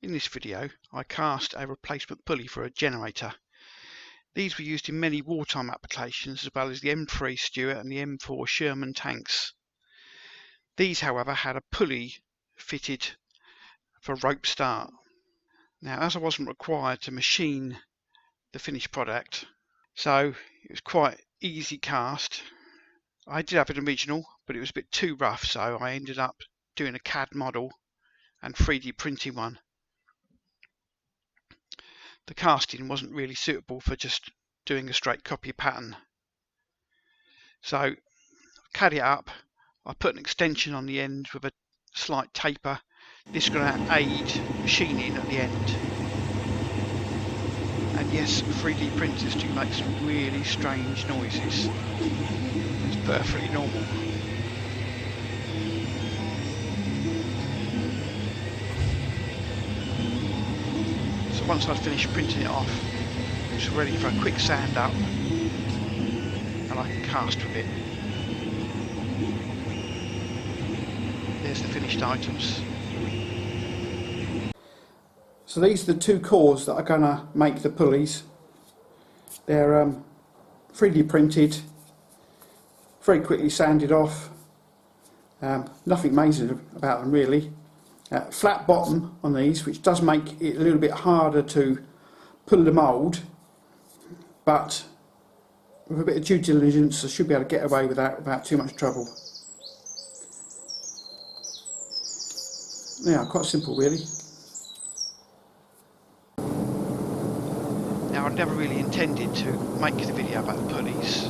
In this video, I cast a replacement pulley for a generator. These were used in many wartime applications as well as the M3 Stuart and the M4 Sherman tanks. These, however, had a pulley fitted for rope start. Now, as I wasn't required to machine the finished product, so it was quite easy cast. I did have an original, but it was a bit too rough, so I ended up doing a CAD model and 3D printing one. The casting wasn't really suitable for just doing a straight copy pattern. So I CAD it up, I put an extension on the end with a slight taper. This is going to aid machining at the end. And yes, 3D printers do make some really strange noises. It's perfectly normal. So once I'd finished printing it off, it's ready for a quick sand up and I can cast with it. There's the finished items. So these are the two cores that are going to make the pulleys. They're 3D printed, very quickly sanded off, nothing amazing about them really. Flat bottom on these, which does make it a little bit harder to pull the mould, but with a bit of due diligence I should be able to get away with that without too much trouble. Yeah, quite simple really. Now, I'd never really intended to make the video about the pulleys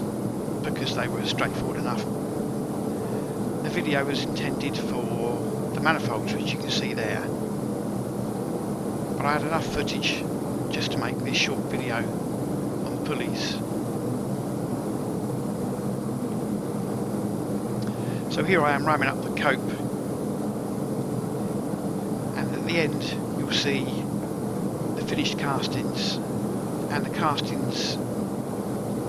because they were straightforward enough. The video was intended for the manifolds, which you can see there, but I had enough footage just to make this short video on the pulleys. So here I am ramming up the cope, and at the end you'll see the finished castings, and the castings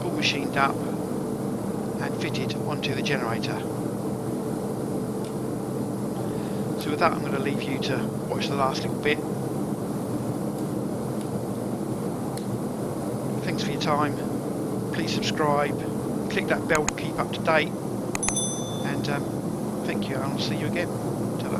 all machined up and fitted onto the generator. So with that, I'm going to leave you to watch the last little bit. Thanks for your time. Please subscribe, click that bell to keep up to date, and thank you, and I'll see you again. Ta-da.